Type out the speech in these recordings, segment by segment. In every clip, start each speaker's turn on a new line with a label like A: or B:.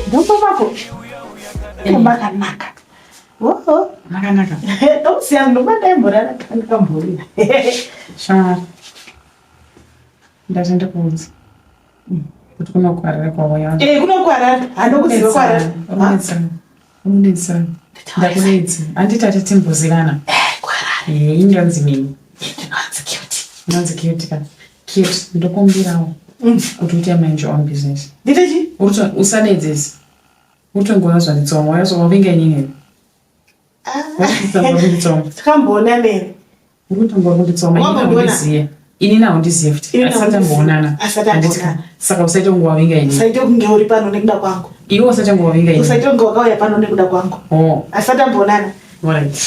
A: Ndombo wako. Mbaka naka. Oh,
B: Naka.
A: Usiangu mbona nikambulira.
B: Sha. Ndazenda kuuza. Kuti kunokwarira kwauya.
A: Kunokwarira. Handokuziva kwarira.
B: Unidza. Ndakunidza. Anditati timbozirana.
A: Kwarira.
B: Indanzi mini.
A: Ndinonzi cute.
B: Ndinonzi cute ka. Cute. Ndokumbirawo. Kuti uite mind your own business.
A: Nditechi?
B: Usanedzesi. Utongona zvanditsoma. Wazowavinga inini.
A: Takambona nene.
B: Urikutongona kunditsoma. Inini inini haundiziye futi. Asatamboonana. Saka usaite kunge wavinga inini.
A: Usaite kunge uri pano nekuda kwangu.
B: Iwe usaite kunge wavinga inini.
A: Usaite kunge wakauya pano nekuda kwangu. Asatamboonana.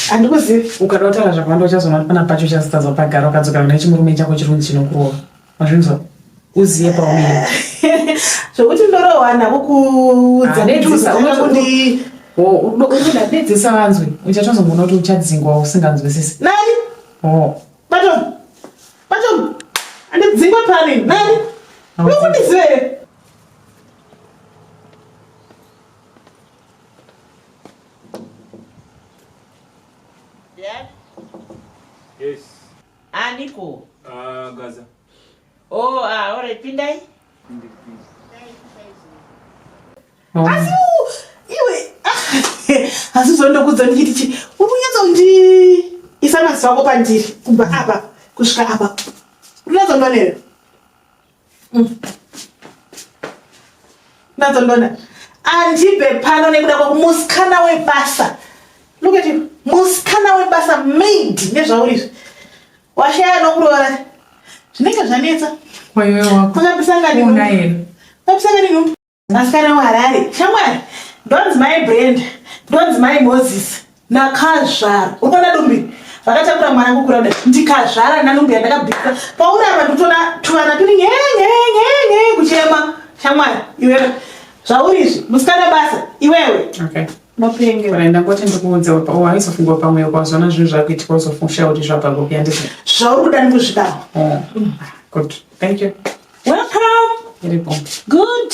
A: Handikuzivi.
B: Ukada kutaura zvakawanda uchazona pana pacho uchazotadza pagara ukadzokera kuna chimurume chako chirungu chinokurova. Mazvinzwa? Uziye paumire.
A: Zvokuti ndorohwana kukuudza kuti
B: unoda dedzisa vanzwe uchatozomboona kuti uchadzingwa usinganzwisisi.
A: Nani? Pato. Andidzingwa pani? Nani? Unokundizive?
C: Yes.
A: Nico.
C: Gaza.
A: Oh, all right, Pindai. Asi zvondokudza ndichiti unonyatsa isa maziso ako pandiri kubva apa kusvika apa unonatsondonera unatsondona andibe pano nekuda kwakumusikana webasa. Look at you, musikana webasa made nezvaurizvi washaya nokuroora zvinenge zvanetsa. Ungapisanga nini? Asikana waHarare. Shamwari. Don't my brand. Don't my Moses. Nakazvara. Unoona dumbi. Vakatakura mwana kukura kudai. Ndikazvara nanumbi yandakabvisa. Pauramba ndotona tuvana turi nye kuchema. Shamwari. Iwewe. Zvaurizvi. Musikana basa. Iwewe.
B: Okay.
A: Mapenge.
B: Ndangoti ndikuudza waizofungwa pamwe ukazona zvinhu zvakuitika uzofunga kuti zvabva yandisi.
A: Zvauri kuda ndikuzvidaro.
B: Good. Thank you.
A: Welcome. Good.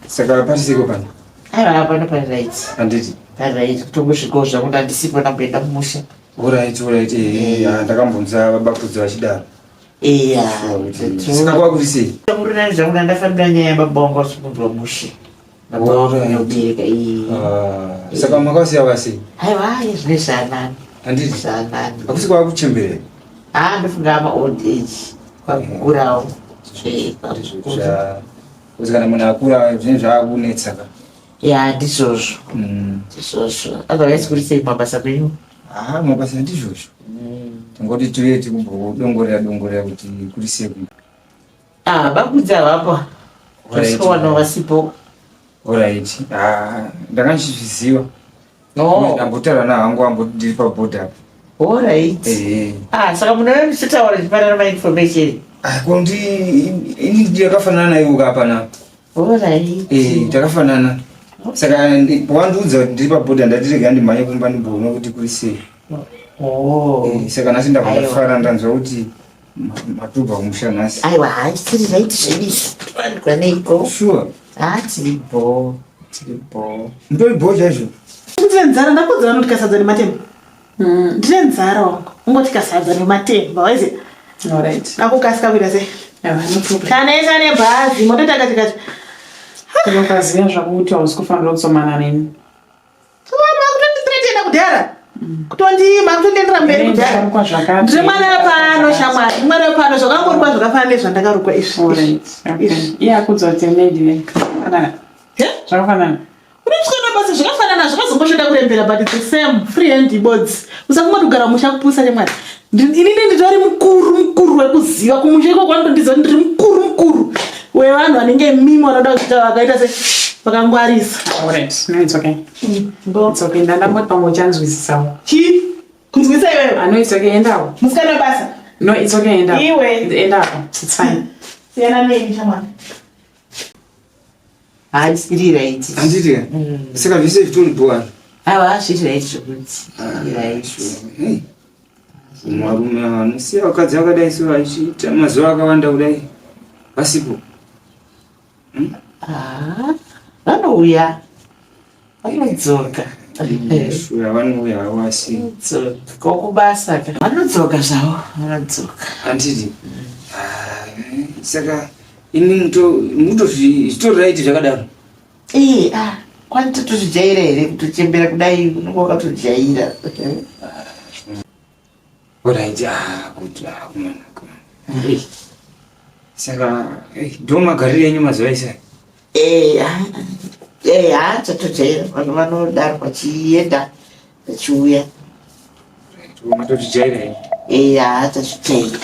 C: Saka pasiko pana.
A: Aiwa pana right.
C: Anditi.
A: Right. Kutongosvikawo zvakuti handisipo namboenda kumusha.
C: Alright. Ndakambonza babakudza vachidaro.
A: Saka
C: kwakuti sei?
A: Murina zvakuti ndafambira nyaya yababongo sikunzwa mushe.
C: Saka makasiya vasi.
A: Aiwa zvine zvanani.
C: Anditi.
A: Zvanani.
C: Akusi kwakuchembera.
A: Ndofunga ama-old age. Kwakukurawo.
C: Kana munhu akura zvinhu zvaakunetsaka.
A: Ndizvozvo. Otherwise kuri sei mabasa kwenyu?
C: Mabasa ndizvozvo. Tingoti tuye tikumbodongorera kuti kuri sei.
A: Bakudza havapa. Vasikawana vasipo.
C: Alright. Ndakanchizviziva. Ndambotaura nahangu amboti ndiri pabhodha apa.
A: Alright. Saka munotaura ndipanana mainformation.
C: Kuti ini ndakafanana naiwo kapana.
A: Alright.
C: Takafanana. Saka wandiudza kuti ndiri pabhodha ndatirega ndimhanye kumba ndimboona kuti kuri sei. Saka nhasi ndakafara ndanzwa kuti matubva kumusha nhasi.
A: Aiwa, tiri right zveizvi. Twanikwa neiko?
C: Sure.
A: Tiripo.
C: Ndori bhodha izvo.
A: Ndine nzara ndakudzana kuti kasadza nematemba. Ndine nzara wangu. Ungoti kasadza nematemba, waize?
B: Alright.
A: Nakukasika kuita sei?
B: No problem.
A: Kana esa nebhazi, mototi akati.
B: Ukaziva zvakuti hausi kufanira kutsomana neni.
A: Makutonditenda kudhara. Makutondendera mberi kudhara. Ndiri mwana wepano shamwari. Mwana wepano zvakangorukwa zvakafanana nezvandakarukwa izvi.
B: Iye akudza kuti made zvakafanana. Zvakafanana.
A: Unotyana basa zvakafanana zvakazomboshoda kurembera but it's the same free hand boards. Usakungoti kugara musha kupusa chemwari. Inini nditori mukuru wekuziva kumusha iko kwanondondiziva ndiri mukuru wevanhu vanenge mimi vanoda kuita vakaita vakangwarisa.
B: Alright. No, it's okay. It's okay. Ndandamboti pamwe uchanzwisisawo.
A: Kunzwisa iwewe?
B: No, it's okay. Endawo.
A: Musikana basa?
B: No, it's okay. Endawo.
A: Iwe?
B: Endawo. It's fine.
A: Siyana neni shamwari? Zviri right.
C: Anditi. Saka zvese zvitori bhowani.
A: Zviri right zvokuti.
C: Marume anosiya vakadzi vakadai so vachiita mazuva akawanda kudai. Pasipo.
D: vanouya vanodzoka
C: vanouya hawasi
D: kokubasa ka vanodzoka zvavo vanodzoka
C: handiti saka ini mutozvitoriraiti zvakadaro
D: kwani totozvijaira here kutochembera kudai unenge wakatojaira
C: oraiti kuti saka ndo magariro enyu mazuva isa
D: tatojaira vanhu vanodaro vachienda vachiuya
C: matotijaira
D: tazvijaira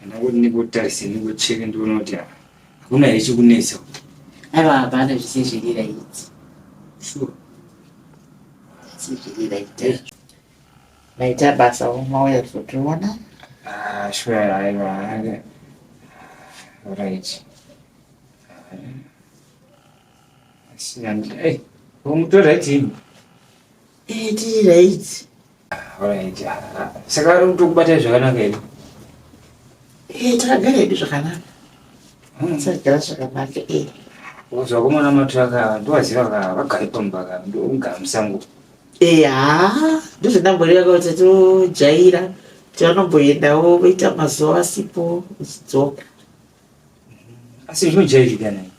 C: ndangoti ndingotarise ndingocheke ndiona kuti hakuna here chikunetsa
D: aiwa hapana zvisizvirira idzi
C: sure
D: zvisizvirira idzi maita basa umauya kuzotiona
C: sure aiwa right mutoraiti imi
D: tiri right
C: right saka utokubatai zvakanaka here
D: takagara hedu zvakanaka sagara zvakanaka
C: zvakomana matraka ndovaziva vagare pambaka ndogara musango
D: ndozvandamboreva kuti tojaira kuti vanomboendawo voita mazuva asipo uchidzoka
C: asi zvinojairika nai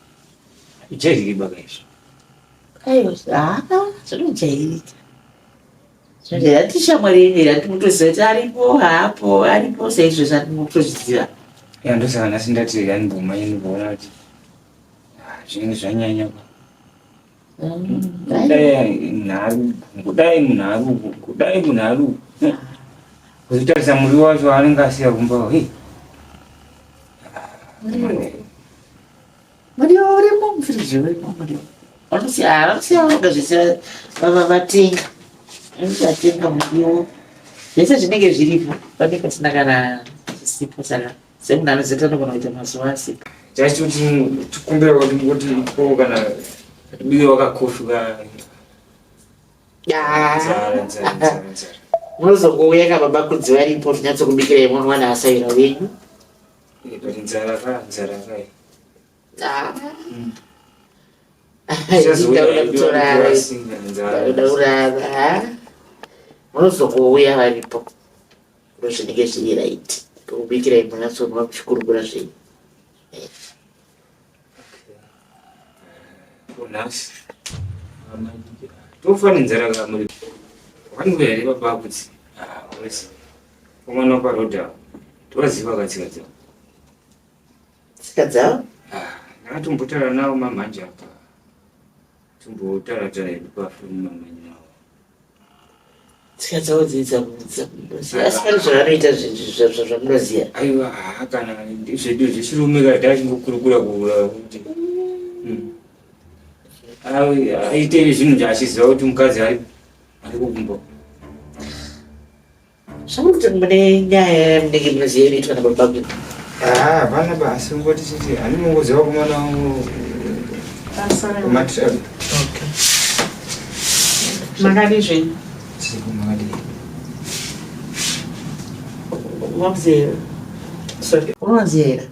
C: zvijairike baka izvo
D: zvinojairika zvinojairika tishamwari yenyu hati mutoziva kuti aripo haapo aripo saizvo zvandimutozviziva
C: ndosaka nhasi ndati anibomanyini kuona kuti zvinenge zvanyanya kudai munharu kuzotarisa muri wacho anenge asiya kumba
D: muriwo urimo mufiriji urimo muriwo vanosiya vanoga zvese vatenga vatenga muriwo zvese zvinenge zviripo pane pasina kana zvisipo saka semunhu anoziva anogona kuita mazuva asipo
C: chachitoti tikumbira kuti ko kana biwe wakakoshuka
D: munozongouya kababakudzi varipo tinyatsokubikira munhu wana asaira wenyu
C: nzara
D: daurara munozongouya varipo ndo zvinenge zviri raiti tokubikirai munyatsonwa kuchikurukura zvenyu
C: nhasi tofane nzara kamuri vanouya here babakudzi wese umwana waparodha tovaziva katsika dzavo
D: tsika dzavo
C: ndakatombotara navo mamhanje apa tombotaratara hedu pafoni mamhanje navo
D: tsika dzavo dziidzamunoziva asi pane zvavanoita zvamunoziva
C: aiwa kana zvedu zvechirume kati achingokurukura kuti aite zvinhu zvachiziva kuti mukadzi ari kukumba
D: zvamukuti mune nyaya munenge munoziva inoitwa nababakudzi
C: hapana basi ungoti chiti handimongoziva kumwana kumatraka
B: makadi zvenyu
C: tikumakadi
D: wamuzera unozera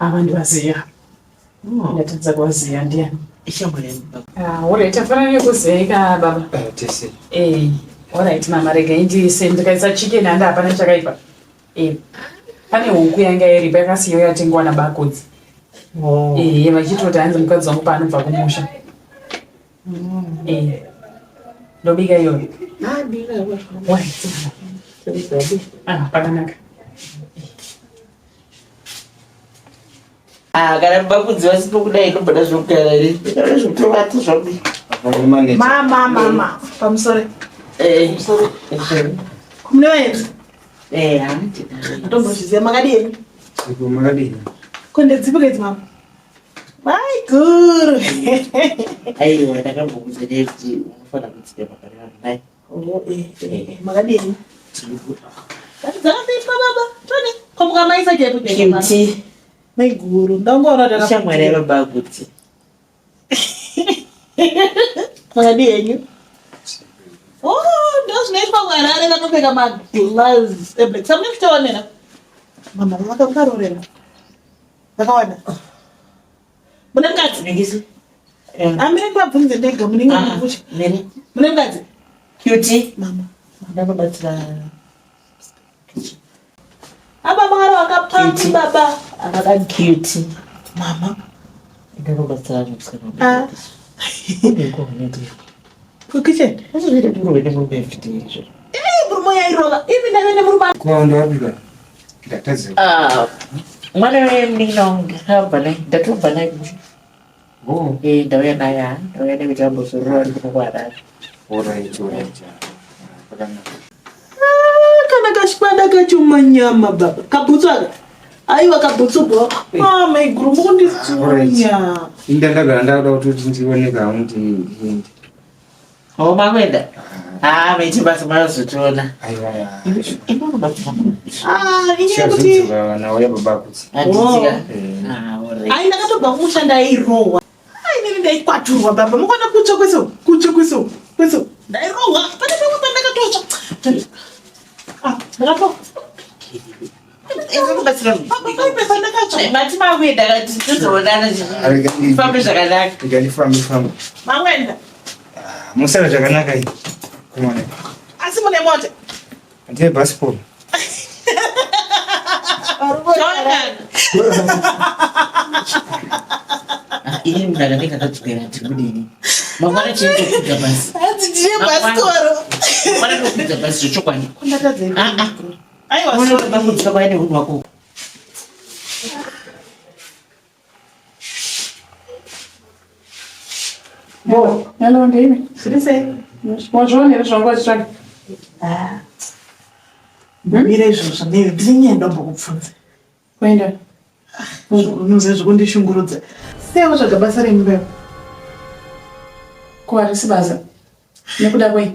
B: ava ndivaziva ndatadza kuvaziva ndiani
D: ishamwari
B: orit afana nekuzeika baba
C: tese
B: orit mama regai ndiise ndikaisa chicken handi hapana chakaipa pane huku yanga iripo yakasiyiwa yatengwa nabakudzi vachitoti hanzi mukadzi wangu paanobva kumusha ndobika iyoyo pakanaka
D: kana bakudzi vasipo kudai nobada zvokugara here zvokutovata zvaudi
A: mama pamusoro kumune vaenzi atombozviziva makadi yenyu
C: makadi
A: kondedzipuka idzi mama mai guru
D: aiwa ndakambokuza nekuti unofanira kudzika makadi vanai
A: makadi yenyu dzakapeitwa baba toni komuka maisa
D: kimti
A: mai guru ndangoona
D: shamwari yavabagudzi
A: makadi yenyu ndo zvinoitwa mwarare vanopfeka maglaves eblack samune kuchionera mama vakakarorera Vakawana.
D: Mune mukadzi ningisi.
A: Amire kwabvunze ndega munenge mukuchi.
D: Nene.
A: Mune mukadzi.
D: Cute.
A: Mama.
D: Ndanobatsira.
A: Aba mara wakaphansi baba.
D: Akada cute.
A: Mama.
D: Ndanobatsira ngisikana. Ngikho ngithi.
A: Kukitchen.
D: Uzivile ngurwele mu befiti.
A: Burmo yairola. Ibi ndavene burma.
C: Kwa ndo wapika. Kitatazi.
D: Mwana we mninong habane. Datubane.
C: Oh.
D: Ndawya naya. Ndawya ne bitambo surura ndikukwara.
C: Alright. Pakana.
A: Kana kashpada kachuma nyama baba. Kabutswa. Aiwa kabutsu bro. Mama iguru ndisunya.
C: Indandagara ndauda kuti ndioneka kuti
D: Oh, makwenda. Mechi basi mazotoona.
C: aiwa.
A: Iye kuti
C: Nawe baba kuti.
D: Andiziga. Alright.
A: Ai ndakatobva kumushanda irowa. Ai nini ndaikwaturwa baba. Mukona kucho kweso. Ndairowa. Pane pamwe pandakatocha. Ndakato.
D: Mati makwenda kati tizoonana fambe zvakanaka.
C: Ndifambe.
A: Mamwenda.
C: Musara zvakanaka iyi. Kumone.
A: Asi mune mota.
C: Ndiye passport.
D: Ini mdada ndika kadzokera tikudini. Mangwana chete kuga basi.
A: Ndiye passport.
D: Mangwana kuga basi chokwani.
A: Kundatadze. Aiwa
D: Mwana
A: so
D: bakudzika kwaine hunhu wako.
B: Bo, hello ndini.
A: Sirise.
B: Mwazvionera zvangu achitsvaga.
A: Mire izvozvo ndinyeenda mbokupfunza.
B: Kuenda.
A: Unoziva zvokundishungurudza. Sewo tsvaga basa remumba.
B: Ko harisi basa. Nekuda kwei?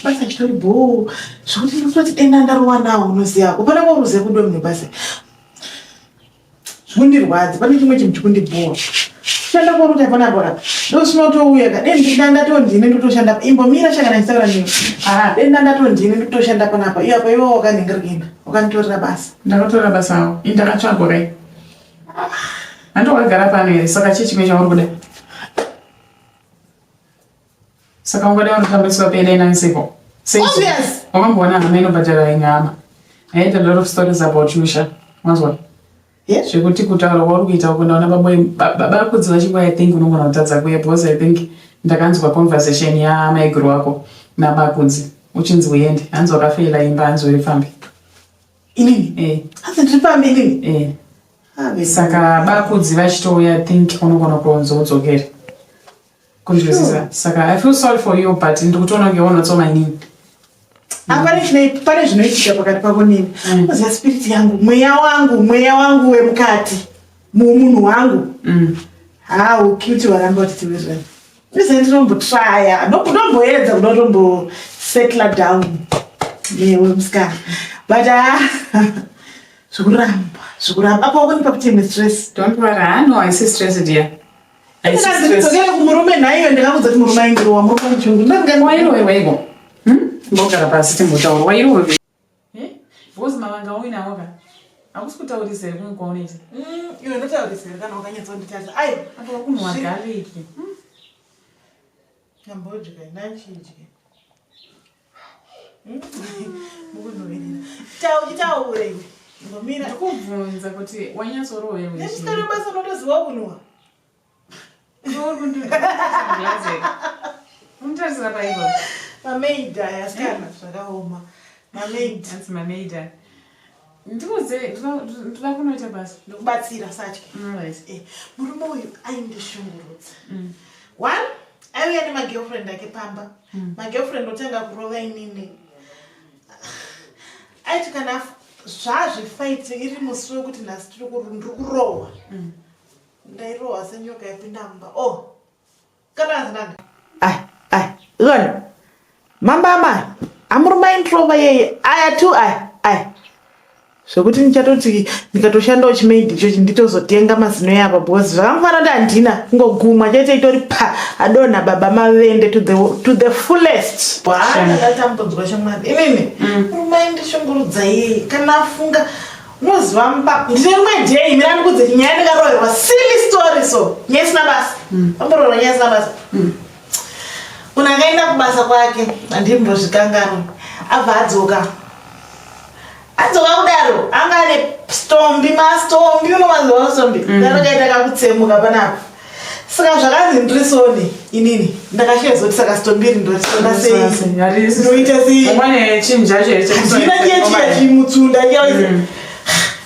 A: Basa chitori bho. Zvokuti ndinototi denda ndaruwanawo unoziva. Upana kwaruziva kudo mune basa. Zvokundirwadza. Pane chimwe chinhu chikundibhora. Shanda kwaruti hapana bora. Ndosinotouya ka. Denda ndatondine ndotoshanda. Imbomira shaka na Instagram. Denda ndatondine ndotoshanda panapa. Iyo apa iwo wakaningirikina. Wakanitorera basa.
B: Ndakatora basa awo. Indakatsvagwa kai. Handokagara pano here saka chii chimwe chauri kuda. Saka ungada unotambiswa pele inanisiko.
A: Obvious.
B: Wakamboona hama inobhadhara inyama. I had a lot of stories about Yusha. Mazwa.
A: Yes.
B: Zvekuti kutaura kwauri kuita kunaona baba kudziva chingwa I think unogona kutadza kuya because I think ndakanzwa conversation yamaiguru wako nabakudzi uchinzi uende hanzi wakafeila imba hanzi urifambe.
A: Inini? Hanzi ndirifambe inini?
B: Saka bakudzi vachitouya I think unogona kuonza udzokere. Kunzwisisa. Saka I feel sorry for you but ndikutoona kunge unotsoma inini.
A: Pane zvinoitika pakati pako nini. Unoziva spirit yangu, mweya wangu wemukati, munhu wangu. Ukiuti waramba kuti tiwezvani. Unoziva ndinombotraya, ndomboedza kuda kutombosettle down newe musikana. But zvokuramba. Apa wakonipa kuti ine stress.
B: Don't worry, no, I see stress dear. I see stress.
A: Ndikadzokera kumurume nhaiyo ndingakuudza kuti murume aingirowa murume muchungu.
B: Wairoweweiko? Mbogara pasi timbotaura wairowewe. Because mavanga uinawo ka. Hakusi kutaurisei kumwe kwaunoita.
A: Iwe ndotaurisei kana wakanyatsoonditadza. Aiwa.
B: Apa wakunhu wagariki.
A: Kambodya inachidya. Mukunhuhirira. Taure iwe. Ngomira.
B: Ndikubvunza kuti wanyatsorowewe.
A: Nemusitari basa unotoziva kunhuhwa.
B: Untarisira paipo.
A: Mameida yasikana zvakaoma. Mameida.
B: Hanzi mameida. Ndikuudze ndoda kunoita basa.
A: Ndokubatsira satya. Murume uyu aindishungurudza. One, aiuya nemagirlfriend ake pamba. Magirlfriend otanga kurova inini. Aiti kana zvazvifight iri musi wekuti nhasi ndiri kurohwa. Ndairohwa senyoka yapinda mumba. Kana azinanda. Iona. Mamba amai. Amurume aindirova yeye. Aya tu aya. Zvokuti ndichatoti ndikatoshandawo chimeidhi ichochi nditozotenga mazino yapa because zvakamufana kuti handina kungoguma chete itori pa adonha baba mavende to the fullest. Ndakatambudzwa shamwari. Inini murume aindishungurudza yeye kana afunga Unoziva mupapa. Ndine rimwe day mirani kudze nyaya ndakaroverwa silly story so. Nyaya isina basa. Amboroverwa nyaya isina basa. Munhu akaenda kubasa kwake handimbozvikanganwi. Abva adzoka. Adzoka kudaro anga ane mastombi unomaziva stombi. Ndakaita kakutsemuka panapa. Saka zvakanzi ndirisoni inini ndakashezoti saka stombiri ndotisonda sei. Noita sei.
B: Umwane chinjaje
A: Ndina chiya chimutsunda chiya.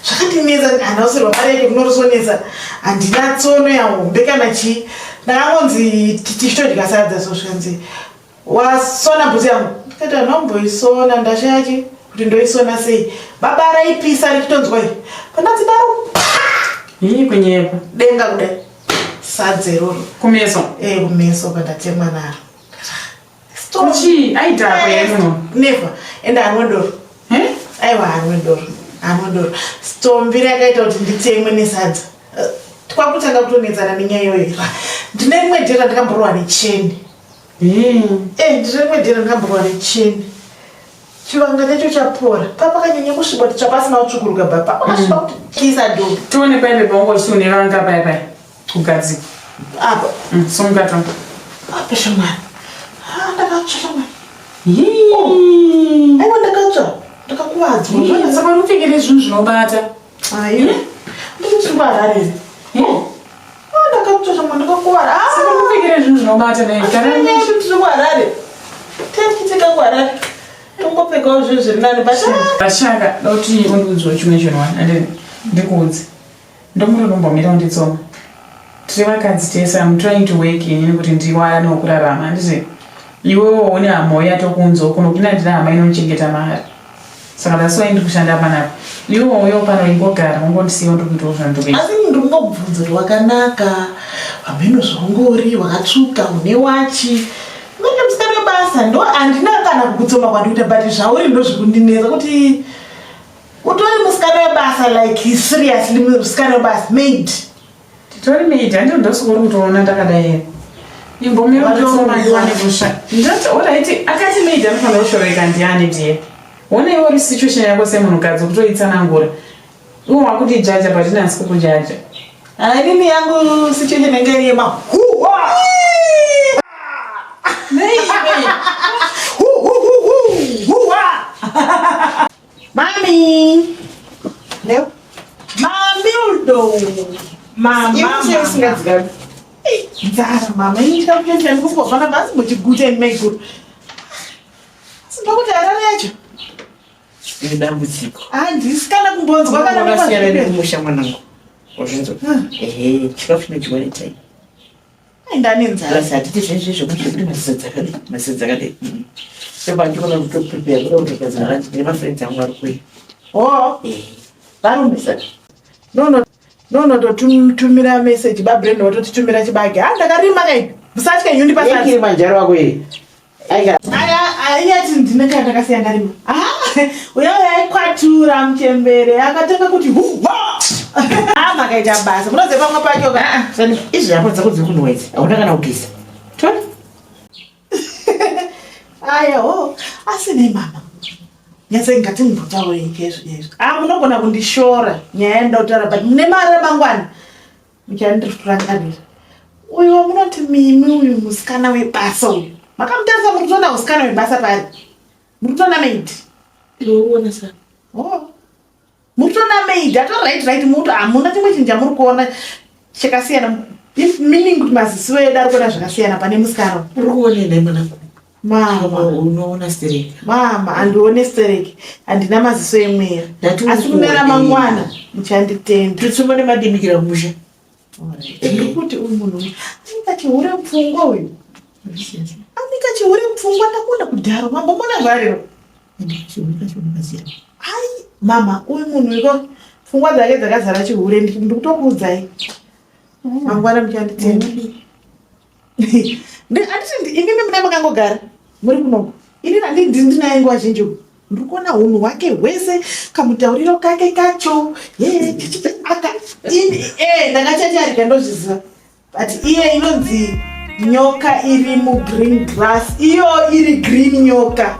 A: Zvakandinetsa handasirwa mari yake kunorisonesa. Handina tsono yahombe kana chii. Ndakangonzi tichitodya sadza so zvikanzi wasona bvudzi yangu. Ndikati handamboisona ndashaki kuti ndoisona sei. Baba raipisa richitonzwa iyi. Pandadzidaro.
B: kunyepa.
A: Denga kudai. Sadza iroro.
B: Kumeso.
A: Kumeso pandatemwa naro.
B: Kuchi aitapa yemuno.
A: Never. Enda hanwedoro. Aiwa hanwedoro. Stombi rakaita kuti nditemwe nesadza. Kwakutanga kutonetsana nenyaya iyoyo. Ndine rimwe dhera ndakamborwa necheni. Ndine rimwe dhera ndakamborwa necheni. Chivanga chacho chapora. Papa kanyanya kusviba kuti chapasina kutsvukuruka baba. Papa kasviba kuti kisa dhogo.
B: Tione paipe paungosunira vanga paipai. Kugadzika.
A: Apa.
B: Sungato.
A: Apa shamwari. Ndakatsva shamwari. Aiwa ndakatsva. Ndakakuvadzwa.
B: Saka unopfekere zvinhu zvinobata.
A: Aiwa. Ndikutsva harare. Ndakatsva shamwari ndakakuvara.
B: Saka unopfekere zvinhu zvinobata naye.
A: Ndikutsva harare. Tetitika kuharare. Tongopfekawo zvinhu zviri nani
B: bashaka dauti undiudzwa chimwe chinhu ndikuudze. Ndomutombomira unditsoma. Tiri vakadzi tese, I'm trying to work in kuti ndiwane wokurarama. Handiti iwewo une hama yatokunzwa kuno kuna ndina hama inochengeta mari. Saka that's why ndikushanda panapa. Iwewo uyo pano ingogara ungondisiya ndikuitawo zvandokuita.
A: Asi ndingobvunza rwakanaka. Pameno zvongori wakatsvuka une wachi. Ngoenda musikana webasa ndo handina kana kukutsoma kwandikuita but zvauri ndo zvikundinetsa kuti utori musikana webasa like he's seriously musikana webasa maid.
B: Titori maid handiro ndosokori kutoona ndakadai here. Imbomira kutsoma ndiwane kusha. Ndati alright akati maid anofanira kushoreka ndiani ndiye. Wona iwe uri situation yako semunhukadzi kutoitsanangura. Iwe wakuti jaja but inasi kukujaja.
A: Inini yangu situation yanga iri yema. Mami.
D: No.
A: Mami udo. Mama. Nzara mama initaka kuenda ndikufana basi muchiguta ndimeguru. Sinokuti harare yacho.
D: Ndambudziko.
A: Ndisikana kumbonzwa kana
D: kwasiyana nekumusha mwanangu. Wazvinzwa? Chikafu chinochiwana chai.
A: Ndane nzara.
D: Basi hatiti zvezvo kuti masedza kade. Seba ndikona kutoprepare kuda kutogadzira lunch nemafriends angu ari kuya.
A: Varume saka. No, totumira message babrand watotitumira chibage. Ndakarima kai. Musatya nyundi pasati.
D: Yekiri manjaro wako ye.
A: Ayati ndine kana ndakasiya ndarima. Uya yaikwatura muchembere akatanga kuti makaita basa. Munoze pamwe pacho ka.
D: Sani izvi zvapo dzako dziri kunwedzi. Hauna kana kugisa. Toni.
A: Asine mama. Nyase ngati mbotawo ikezvo. Munogona kundishora nyaya ndotara but mune mari mangwana. Muchandirangarira. Uyu munoti mimi uyu musikana webasa uyu. Makamutasa muri kutoona musikana webasa pari. Muri kutoona maid.
D: Ndinoona sana.
A: Muri kutoona maid. Ato right muto hamuna chimwe chinhu chamuri kuona chakasiyana. If meaning kuti maziso edu ari kuona zvakasiyana pane musikana.
D: Uri kuonei mwanangu?
A: Mama
D: unoona stereki.
A: Mama handione stereki. Handina maziso emwera. Asi kune ramangwana muchanditenda.
D: Tutsoma nemadimikira kumusha.
A: Ndikuti uyu munhu anika chihure mupfungwa uyu. Anika chihure mupfungwa ndakunda kudhara. Mambomona zvarero. Mama uyu munhu iko pfungwa dzake dzakazara chihure ndikutokuudzai. Mangwana muchanditenda. Handiti inini muna makangogara muri kunoko. Inini ndinaye nguva zhinji uku. Ndiri kuona hunhu hwake hwese kamutauriro kake kacho. Ndakachacharika ndozviziva. But iye inonzi nyoka iri mugreen grass. Iyo iri green nyoka.